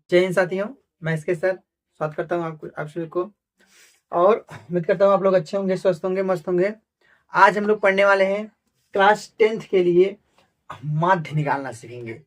जय हिंद साथियों, मैं इसके साथ स्वागत करता हूँ आपको, आप सभी को। और उम्मीद करता हूँ आप लोग अच्छे होंगे, स्वस्थ होंगे, मस्त होंगे। आज हम लोग पढ़ने वाले हैं क्लास 10th के लिए माध्य निकालना सीखेंगे।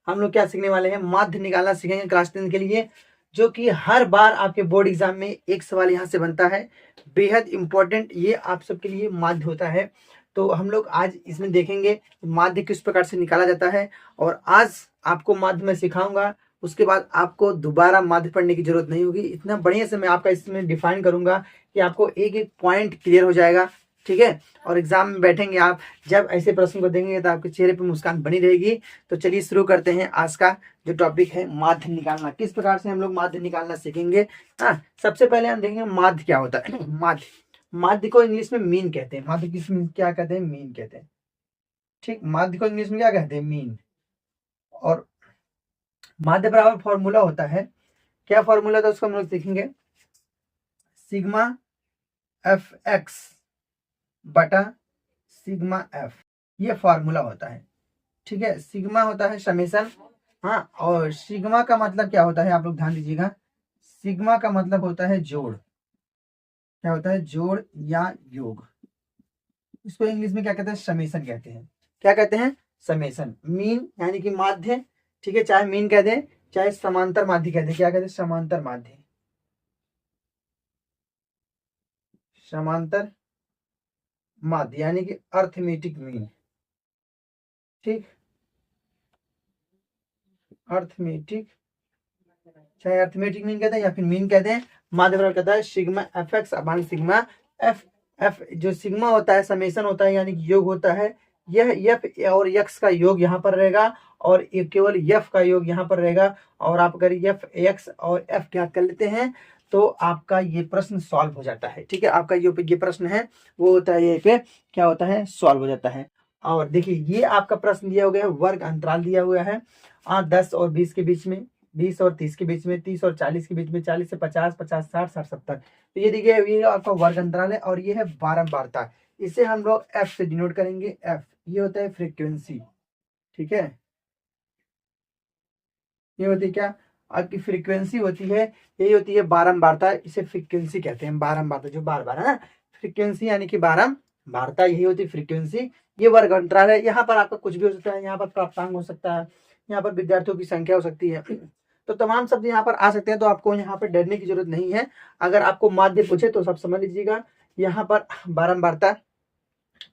हम लोग क्या सीखने वाले हैं? माध्य निकालना सीखेंगे क्लास 10th के लिए, जो कि हर बार आपके बोर्ड एग्जाम में एक सवाल यहाँ से बनता है। बेहद इंपॉर्टेंट ये आप सबके लिए माध्य होता है। तो हम लोग आज इसमें देखेंगे माध्य किस प्रकार से निकाला जाता है। और आज आपको माध्य मैं सिखाऊंगा, उसके बाद आपको दोबारा माध्य पढ़ने की जरूरत नहीं होगी। इतना बढ़िया से मैं आपका इसमें डिफाइन करूंगा कि आपको एक एक पॉइंट क्लियर हो जाएगा। ठीक है, और एग्जाम में बैठेंगे आप, जब ऐसे प्रश्न को देंगे तो आपके चेहरे पर मुस्कान बनी रहेगी। तो चलिए शुरू करते हैं आज का जो टॉपिक है, माध्य निकालना। किस प्रकार से हम लोग माध्य निकालना सीखेंगे। हाँ, सबसे पहले हम देखेंगे माध्य क्या होता है। माध्य, माध्य को इंग्लिश में मीन कहते हैं। माध्य किस में क्या कहते हैं? मीन कहते हैं। ठीक, माध्य को इंग्लिश में क्या कहते हैं? मीन। और माध्य बराबर फॉर्मूला होता है, क्या फॉर्मूला था उसको हम लोग सीखेंगे। सिग्मा एफ एक्स बटा सिग्मा एफ, ये फॉर्मूला होता है। ठीक है, सिग्मा होता है समेशन। हाँ, और सिग्मा का मतलब क्या होता है आप लोग ध्यान दीजिएगा। सिग्मा का मतलब होता है जोड़। क्या होता है? जोड़ या योग। इसको इंग्लिश में क्या कहते हैं? समेशन कहते हैं। क्या कहते हैं? समेशन। मीन यानी कि माध्य। ठीक है, चाहे मीन कह दें चाहे समांतर माध्य कह दें। क्या कहते हैं? समांतर माध्य। समांतर माध्य यानी कि अर्थमेटिक मीन। ठीक, अर्थमेटिक, चाहे अर्थमेटिक मीन कहते हैं या फिर मीन कहते हैं। माध्य बराबर कहता है सिग्मा एफ एक्स अपान सिग्मा एफ। एफ जो सिग्मा होता है समेशन होता है यानी कि योग होता है। यह एफ और एक्स का योग यहाँ पर रहेगा, और केवल एफ का योग यहाँ पर रहेगा। और आप अगर एफ एक्स और एफ ज्ञात कर लेते हैं तो आपका ये प्रश्न सॉल्व हो जाता है। ठीक है, आपका ये प्रश्न है वो होता है, ये पे क्या होता है? सॉल्व हो जाता है। और देखिए, ये आपका प्रश्न दिया हुआ है, वर्ग अंतराल दिया हुआ है 10 और 20 के बीच में, 20 और 30 के बीच में, 30 और 40 के बीच में, 40 से 50, 50 60, 60 70। तो ये देखिए, ये आपका वर्ग अंतराल है और ये है बारंबारता। इसे हम लोग एफ से डिनोट करेंगे। एफ ये होता है फ्रीक्वेंसी। ठीक है, ये होती है क्या? आपकी फ्रीक्वेंसी होती है, यही होती है बारंबारता। इसे फ्रीक्वेंसी कहते हैं, बारंबारता जो बार बार है ना। फ्रीक्वेंसी यानी कि बारंबारता, यही होती है फ्रीक्वेंसी। ये वर्ग अंतराल है। यहाँ पर आपका कुछ भी हो सकता है, यहाँ पर प्राप्तांक हो सकता है, यहाँ पर विद्यार्थियों की संख्या हो सकती है। तो तमाम शब्द यहाँ पर आ सकते हैं, तो आपको यहाँ पर डरने की जरूरत नहीं है। अगर आपको माध्य पूछे तो सब समझ लीजिएगा, यहाँ पर बारंबारता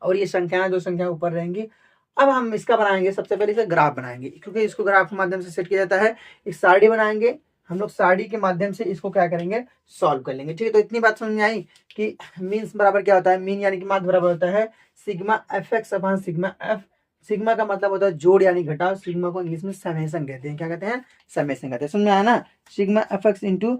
और ये संख्याएं, दो संख्या ऊपर रहेंगी। अब हम इसका बनाएंगे, सबसे पहले इसे ग्राफ बनाएंगे, क्योंकि इसको ग्राफ के माध्यम से सेट किया जाता है। एक सारणी बनाएंगे हम लोग, सारणी के माध्यम से इसको क्या करेंगे? सॉल्व कर लेंगे। ठीक है, तो इतनी बात समझ में आई कि मीन बराबर क्या होता है? मीन यानी कि माध्य बराबर होता है सिग्मा एफ एक्स अपान सिग्मा एफ। सिग्मा का मतलब होता है जोड़ यानी घटाव। सिग्मा को इंग्लिश में समेशन कहते हैं। क्या कहते हैं? समेशन कहते हैं। समझ में आया ना? Sigma F X into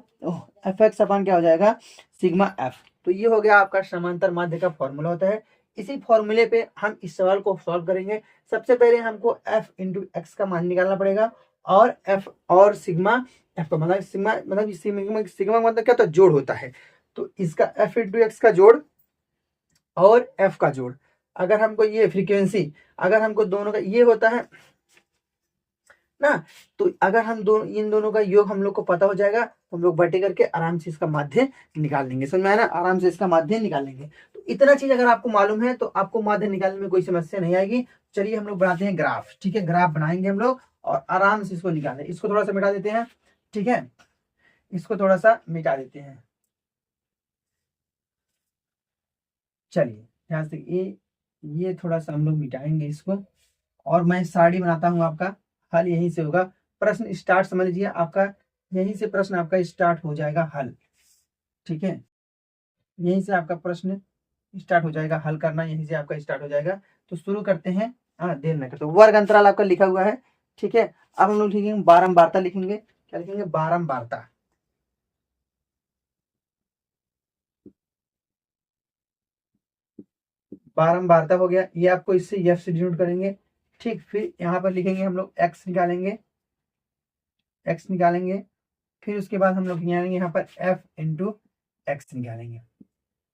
F X upon क्या हो जाएगा? Sigma F. तो ये हो गया आपका समांतर माध्य का फॉर्मूला होता है। इसी फॉर्मूले पे हम इस सवाल को सॉल्व करेंगे। सबसे पहले हमको f इंटू एक्स का मान निकालना पड़ेगा, और f और सिग्मा, f का मतलब सिग्मा, मतलब सिग्मा मतलब क्या होता है? जोड़ होता है। तो इसका f इंटू एक्स का जोड़ और f का जोड़, अगर हमको ये फ्रीक्वेंसी, अगर हमको दोनों का ये होता है ना, तो अगर हम दोनों, इन दोनों का योग हम लोग को पता हो जाएगा, तो हम लोग बटे करके आराम से इसका माध्य निकाल लेंगे। समझ में आया ना? आराम से इसका माध्य निकाल लेंगे। तो इतना चीज अगर आपको मालूम है तो आपको माध्य निकालने में कोई समस्या नहीं आएगी। चलिए हम लोग बनाते हैं ग्राफ। ठीक है, ग्राफ बनाएंगे हम लोग और आराम से इसको निकालें। इसको थोड़ा सा मिटा देते हैं। ठीक है, इसको थोड़ा सा मिटा देते हैं। चलिए ध्यान से, ये थोड़ा सा हम लोग मिटाएंगे इसको, और मैं सारणी बनाता हूँ। आपका हल यहीं से होगा। प्रश्न स्टार्ट समझ लीजिए आपका, यहीं से प्रश्न आपका स्टार्ट हो जाएगा हल। ठीक है, यहीं से आपका प्रश्न स्टार्ट हो जाएगा, हल करना यहीं से आपका स्टार्ट हो जाएगा। तो शुरू करते हैं। हाँ, देर न करते। तो वर्ग अंतराल आपका लिखा हुआ है। ठीक है, अब हम लोग लिखेंगे बारंबारता। लिखेंगे क्या? लिखेंगे बारंबारता। बारंबारता हो गया, ये आपको इससे एफ से डिनोट करेंगे। ठीक, फिर यहाँ पर लिखेंगे हम लोग एक्स निकालेंगे, एक्स निकालेंगे। फिर उसके बाद हम लोग निकालेंगे यहाँ पर एफ इंटू एक्स निकालेंगे,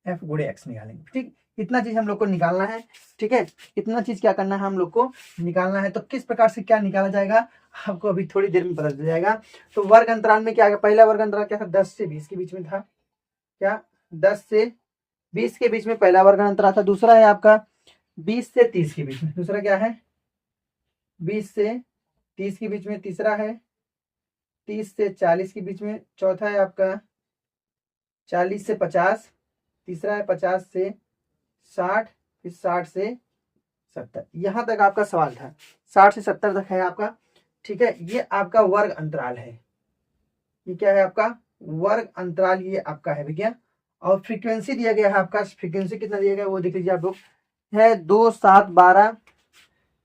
एफ गुणे एक्स निकालेंगे। ठीक, इतना चीज हम लोग को निकालना है। ठीक है, इतना चीज क्या करना है हम लोग को निकालना है। तो किस प्रकार से क्या निकाला जाएगा आपको अभी थोड़ी देर में पता चल जाएगा। तो वर्ग अंतराल में क्या है, पहला वर्ग अंतराल क्या था, 10 से 20 के बीच में था। क्या 10 से 20 के बीच में पहला वर्ग अंतराल था। दूसरा है आपका 20 से 30 के बीच में, दूसरा क्या है 20 से 30 के बीच में। तीसरा है 30 से 40 के बीच में। चौथा है आपका 40 से 50। तीसरा है 50 से 60, फिर 60 से 70। यहां तक आपका सवाल था, 60 से 70 तक है आपका। ठीक है, ये आपका वर्ग अंतराल है। ये क्या है आपका वर्ग अंतराल, ये आपका है भैया। और फ्रीक्वेंसी दिया गया है आपका, फ्रीक्वेंसी कितना दिया गया है वो देख लीजिए आप लोग, है 2, 7, 12।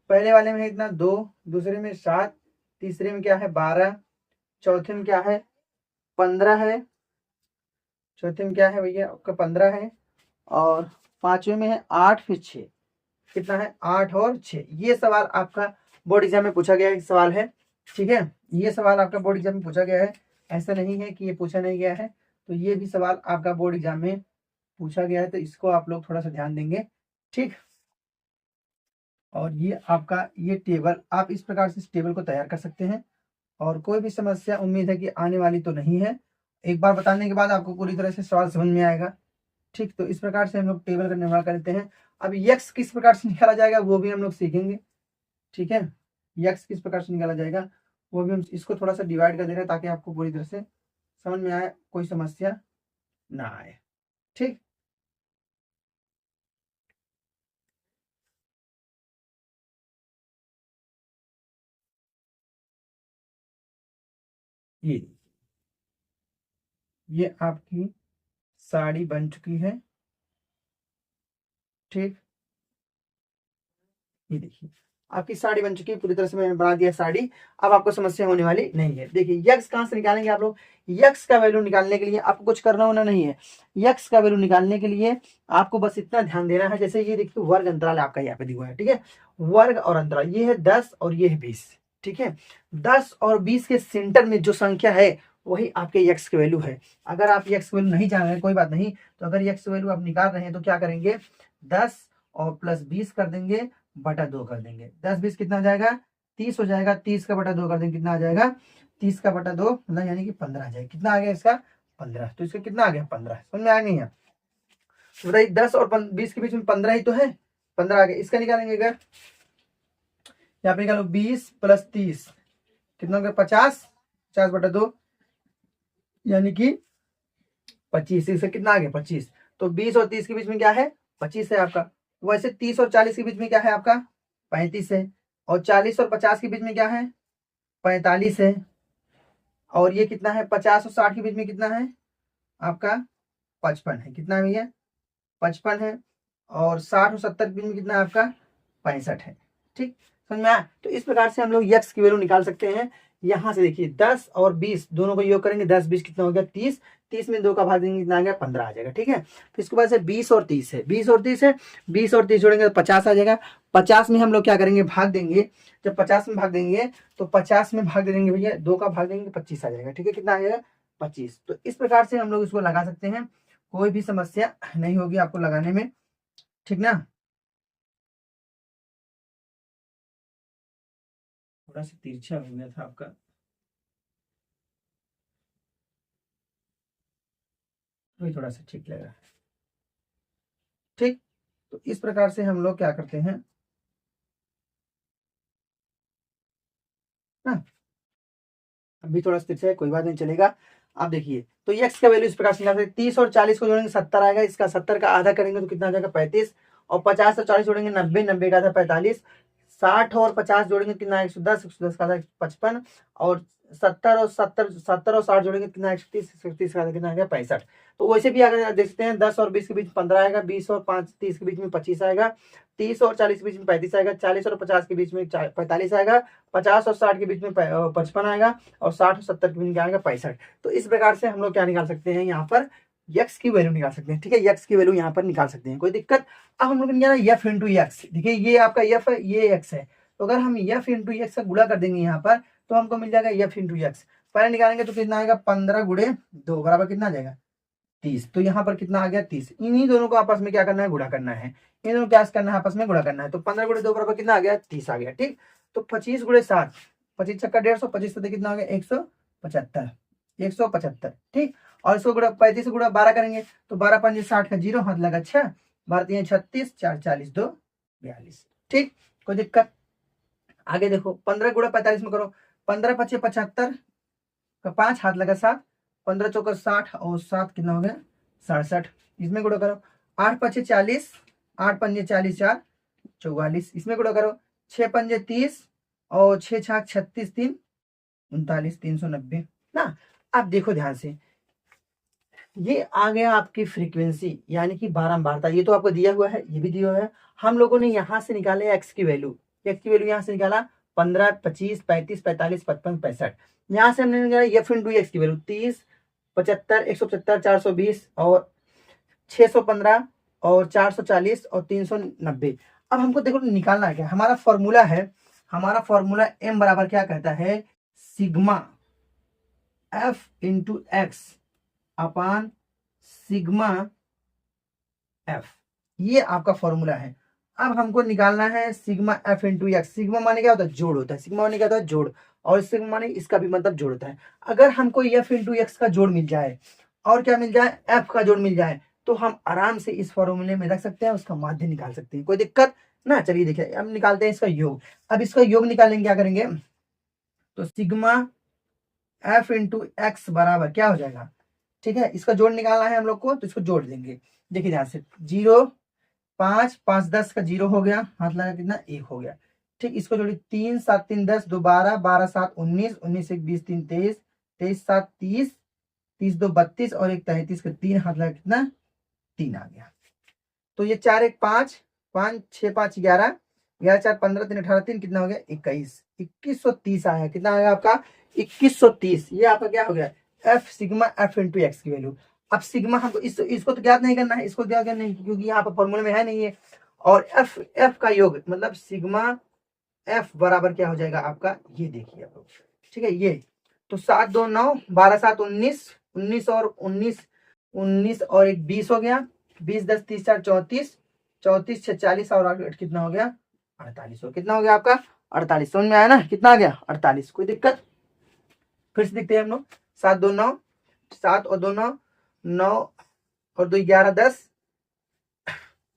पहले वाले में है इतना 2, दूसरे में 7, तीसरे में क्या है 12, चौथे में क्या है 15 है, चौथे में क्या है भैया आपका 15 है, और पांचवे में है 8, फिर 6। कितना है 8 और 6। ये सवाल आपका बोर्ड एग्जाम में पूछा गया सवाल है। ठीक है, ये सवाल आपका बोर्ड एग्जाम में पूछा गया है, ऐसा नहीं है कि ये पूछा नहीं गया है। तो ये भी सवाल आपका बोर्ड एग्जाम में पूछा गया है, तो इसको आप लोग थोड़ा सा ध्यान देंगे। ठीक, और ये आपका ये टेबल आप इस प्रकार से इस टेबल को तैयार कर सकते हैं। और कोई भी समस्या उम्मीद है कि आने वाली तो नहीं है, एक बार बताने के बाद आपको पूरी तरह से सवाल समझ में आएगा। ठीक, तो इस प्रकार से हम लोग टेबल का निर्माण करते हैं। अब यक्स किस प्रकार से निकाला जाएगा वो भी हम लोग सीखेंगे। ठीक है, यक्स किस प्रकार से निकाला जाएगा वो भी हम इसको थोड़ा सा डिवाइड कर दे रहे हैं ताकि आपको पूरी तरह से समझ में आए, कोई समस्या ना आए। ठीक, ये आपकी साड़ी बन चुकी है। ठीक, ये देखिए आपकी साड़ी बन चुकी है, पूरी तरह से मैंने बना दिया साड़ी। अब आपको समस्या होने वाली नहीं है। देखिए यक्स कहाँ से निकालेंगे आप लोग, यक्स का वैल्यू निकालने के लिए आपको कुछ करना होना नहीं है। यक्स का वैल्यू निकालने के लिए आपको बस इतना ध्यान देना है, जैसे ये देखिए वर्ग अंतराल आपका यहाँ पे दिया हुआ है। ठीक है, वर्ग और अंतराल ये है 10 और ये है 20। ठीक है, 10 और 20 के सेंटर में जो संख्या है वही आपके यक्स की वैल्यू है। अगर आप यक्स वैल्यू नहीं जान रहे कोई बात नहीं, तो अगर यक्स वैल्यू आप निकाल रहे हैं तो क्या करेंगे 10 और प्लस 20 कर देंगे बटा 2 कर देंगे। 10 20 कितना हो जाएगा 30 हो जाएगा। 30 का बटा 2 कर देंगे कितना आ जाएगा 30 का बटा 2 मतलब यानी कि 15 आ जाएगा। कितना आ गया इसका 15। तो इसका कितना आ गया 15। समझ में आ गई है। तो बताइए 10 और 20 के बीच में 15 ही तो है, 15 आ गया। इसका निकालेंगे अगर यहाँ पे निकालो 20 प्लस 30 कितना हो गया 50, 50 बटा 2 यानी कि 25। इसका कितना आ गया 25। तो 20 और 30 के बीच में क्या है 25 है आपका। वैसे 30 और 40 के बीच में क्या है आपका 35 है। और 40 और 50 के बीच में क्या है 45 है। और ये कितना है 50 और 60 के बीच में कितना है आपका 55 है। कितना है भैया 55 है। और 60 और 70 के बीच में कितना है आपका 65 है। ठीक, समझ में आया। तो इस प्रकार से हम लोग यक्स की वैल्यू निकाल सकते हैं। यहाँ से देखिए 10 और 20 दोनों को योग करेंगे 10 20 कितना हो गया 30। 30 में 2 का भाग देंगे कितना आ गया 15 आ जाएगा। ठीक है, फिर इसके बाद से 20 और 30 है, 20 और 30 है, 20 और 30 जोड़ेंगे तो 50 आ जाएगा। 50 में हम लोग क्या करेंगे भाग देंगे। जब 50 में भाग देंगे तो 50 में भाग दे देंगे भैया 2 का भाग देंगे 25 आ जाएगा। ठीक है, कितना आ जाएगा 25। तो इस प्रकार से हम लोग इसको लगा सकते हैं, कोई भी समस्या नहीं होगी आपको लगाने में। ठीक ना, थोड़ा सा तिरछा हो गया था आपका, वही थोड़ा सा ठीक लग रहा है। ठीक, तो इस प्रकार से हम लोग क्या करते हैं ना, अभी थोड़ा सा तिरछा है कोई बात नहीं चलेगा। आप देखिए तो एक्स का वैल्यू इस प्रकार से निकाल सकते 30 और 40 को जोड़ेंगे 70 आएगा। इसका 70 का आधा करेंगे तो कितना आ जाएगा 35। और 50 और 40 जोड़ेंगे 90, 90 का आधा 45। 60 और 50 जोड़ेंगे कितना 110, 110 का आधा 55। और 70 और 60 जोड़ेंगे कितना 130, 130 का आधा कितना आ गया 65। तो वैसे भी अगर देखते हैं 10 और 20 के बीच 15 आएगा, 20 और 5 30 के बीच में 25 आएगा, 30 और 40 के बीच में 35 आएगा, 40 और 50 के बीच में 45 आएगा, 50 और 60 के बीच में 55 आएगा, और 60 और 70 के बीच में आएगा 65। तो इस प्रकार से हम लोग क्या निकाल सकते हैं यहाँ पर यक्स की वैल्यू निकाल सकते हैं। ठीक है, यक्स की वैल्यू यहाँ पर निकाल सकते हैं, कोई दिक्कत। अब हम लोग निकालना यफ इंटू यक्स। देखिए ये आपका यफ है, ये एक्स है, तो अगर हम यफ इंटू यक्स का गुणा कर देंगे यहाँ पर तो हमको मिल जाएगा यफ इंटू यक्स। पहले निकालेंगे तो कितना आएगा 15 गुणे 2 बराबर कितना आ जाएगा 30। तो यहाँ पर कितना आ गया 30। इन्हीं दोनों को आपस में क्या करना है, गुणा करना है। इन दोनों क्या करना है, आपस में गुणा करना है। तो 15 गुणे 2 बराबर कितना आ गया, 30 आ गया। ठीक, तो 25 गुणे 7, 25 छक्का 150, 25 से कितना आ गया 175, 175। ठीक, और इसको गुणा 35 से गुणा 12 करेंगे तो 12 5 60 का 0 हाथ लगा 6, 12 36, 4 40, 2 42। ठीक, कोई दिक्कत। आगे देखो 15 गुणा 45 में करो, 15 25 75 का 5 हाथ लगा 7, 15 चौका 60 और 7 कितना हो गया 67। इसमें गुणा करो 8 5 40, 8 पंजे 40, 4 44। इसमें गुणा करो 6 पंजे 30 और 6 छाक 36, 3 39, 390 ना। अब देखो ध्यान से, ये आ गया आपकी फ्रीक्वेंसी यानी कि बारंबारता। ये तो आपको दिया हुआ है, ये भी दिया हुआ है। हम लोगों ने यहाँ से निकाले एक्स की वैल्यू, एक्स की वैल्यू यहाँ से निकाला 15 25 35 45 55 65। यहाँ से हमने निकाला एफ इंटू एक्स की वैल्यू 30 75 175 420 और 615 और 440 और 390। अब हमको देखो निकालना क्या, हमारा फॉर्मूला है, हमारा फॉर्मूला एम बराबर क्या कहता है, सिग्मा एफ इंटू एक्स अपान सिग्मा एफ। ये आपका फॉर्मूला है। अब हमको निकालना है sigma F into x. Sigma माने क्या होता है, जोड़ होता है। सिग्मा माने क्या होता है, जोड़, और सिग्मा माने इसका भी मतलब जोड़ होता है। अगर हमको एफ इंटू एक्स का जोड़ मिल जाए और क्या मिल जाए, एफ का जोड़ मिल जाए, तो हम आराम से इस फॉर्मूले में रख सकते हैं, उसका माध्य निकाल सकते हैं, कोई दिक्कत ना। चलिए देखिए, हम निकालते हैं इसका योग। अब इसका योग निकालेंगे, क्या करेंगे, तो सिग्मा एफ इंटू एक्स बराबर क्या हो जाएगा, ठीक है, इसका जोड़ निकालना है हम लोग को, तो इसको जोड़ देंगे। देखिए ध्यान से, 0 5 5 10 का 0 हो गया, हाथ लगा कितना 1 हो गया। ठीक, इसको जोड़िए 3 7 3 10 2 12 12 7 19 19 1 20 3 23 23 7 30 30 2 32 और 1 33 का 3 हाथ लगा कितना 3 आ गया। तो ये 4 1 5 5 6 5 11 11 4 15 3 18 3 कितना हो गया 21 2130 आया। कितना आया आपका 2130। ये आपका क्या हो गया, F sigma F into x की वैल्यू। अब सिग्मा हमको इसको तो ज्ञात नहीं करना है, इसको ज्ञात करना है क्योंकि यहाँ पर फॉर्मूले में है नहीं है। और एफ का योग मतलब सिग्मा एफ बराबर क्या हो जाएगा आपका, ये देखिए आप लोग, ठीक है। ये तो 7 2 9 12 7 19 19 और 19 19 और 1 20 हो गया, 20 10 30 4 34 34 6 40 और 8 कितना हो गया 48। हो कितना हो गया आपका 48। समझ में आया ना, कितना आ गया 48। कोई दिक्कत, फिर से देखते हैं हम लोग। 7 2 9 7 और 2 9 9 और 2 11 10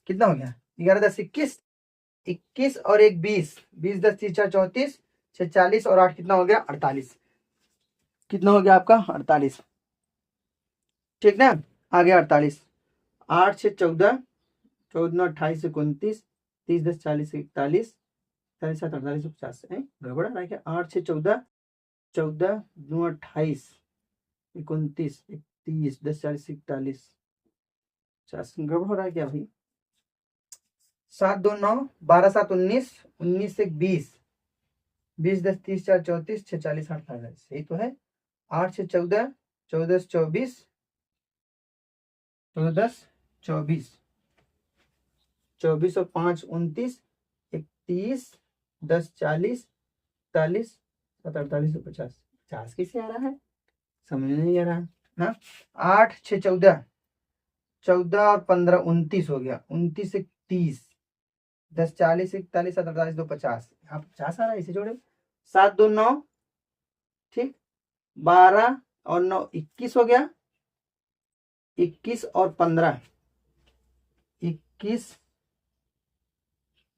कितना हो गया 11 10 21 21 और 1 20 20 10 30 4 34 6 40 और 8 कितना हो गया 48। कितना हो गया आपका 48, ठीक ना, आ गया 48। 8 6 14 14 28 29 30 10 40 41 40 7 48 50 गड़बड़ा रहा है क्या। 8 6 14 14 9 28 29 30 10 40 41 50 गड़बड़ हो रहा है क्या भाई। 7 2 9 12 7 19 19 1 20 20 10 30 4 34 6 40 8 48 सही तो है। 8 6 14 14 24 14 10 24 24 और 5 29 31 10 40 41 7 48 50 50 कैसे आ रहा है, समझ नहीं आ रहा है ना। 8 6 14 14 और 15 29 हो गया, 29 1 30 10 40 41 7 48 2 50, यहाँ 50 आ रहा है, इसे जोड़े 7 2 9 ठीक 12 और 9 21 हो गया, 21 और 15 21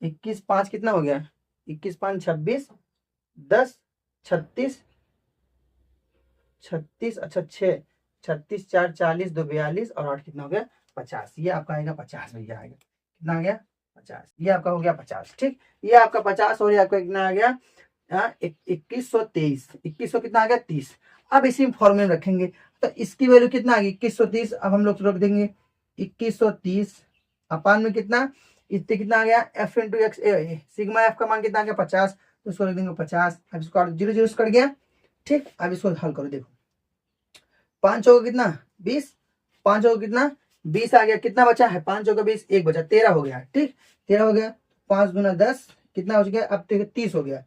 21 5 कितना हो गया 21 5 26 10 36 36 अच्छा 6 36 4 40 2 42 और 8 कितना हो गया 50। ये आपका आएगा 50 भैया, आएगा कितना आ गया 50। ये आपका हो गया 50। ठीक, ये आपका 50 और ये आपका कितना आ गया 2123। 2100 कितना आ गया 30। अब इसी फॉर्मूले में रखेंगे तो इसकी वैल्यू कितना आ गई 2130। अब हम लोग रख देंगे 2130 अपान में कितना, इससे कितना आ गया F into x, sigma F का मान कितना आ गया 50, तो इसको रख देंगे 50। अब इसको 0 0 कट गया। ठीक, अब इसको हल करो, देखो 5 होगा कितना 20, 5 होगा कितना 20 आ गया, कितना बचा है 5 होगा 20 1 बचा 13 हो गया। ठीक, 13 हो गया, 5 गुना 10 कितना हो गया, अब 30 हो गया,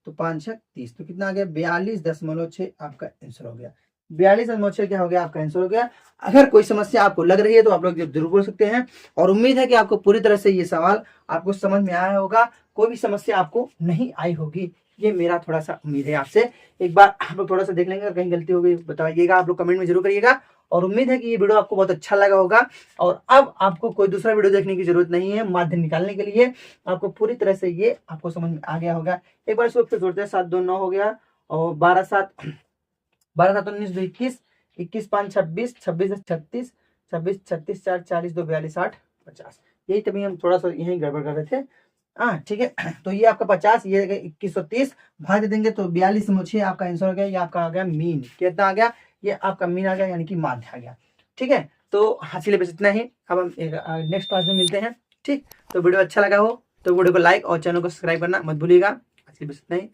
तो 5 6 30, तो कितना आ गया 42.6 आपका आंसर हो गया। 42 समोच्चय क्या हो गया आपका आंसर हो गया। अगर कोई समस्या आपको लग रही है तो आप लोग जरूर बोल सकते हैं, और उम्मीद है कि आपको पूरी तरह से ये सवाल आपको समझ में आया होगा, कोई भी समस्या आपको नहीं आई होगी, ये मेरा थोड़ा सा उम्मीद है आपसे। एक बार आप लोग थोड़ा सा देख लेंगे, अगर कहीं गलती हो गई बताइएगा, आप लोग कमेंट में जरूर करिएगा। और उम्मीद है कि ये वीडियो आपको बहुत अच्छा लगा होगा, और अब आपको कोई दूसरा वीडियो देखने की जरूरत नहीं है। माध्यम निकालने के लिए आपको पूरी तरह से ये आपको समझ में आ गया होगा। एक बार इसको फिर जोड़ते हैं, 7 2 9 हो गया, और 12 7 19 2 21, 21 5 26, 26 36, 26 36 4 40 2 42 8 50। यही तभी हम थोड़ा सा यही गड़बड़ कर रहे थे। हाँ ठीक है, तो ये आपका 50, ये 2130 भाग दे देंगे तो 42 समझिए आपका आंसर हो गया। ये आपका आ गया मीन, कितना आ गया, ये आपका मीन आ गया, यानी कि माध्य आ गया। ठीक है, तो आज के लिए बस इतना ही। अब हम नेक्स्ट क्लास में मिलते हैं। ठीक, तो वीडियो अच्छा लगा हो तो वीडियो को लाइक और चैनल को सब्सक्राइब करना मत भूलिएगा। आज के लिए बस इतना ही।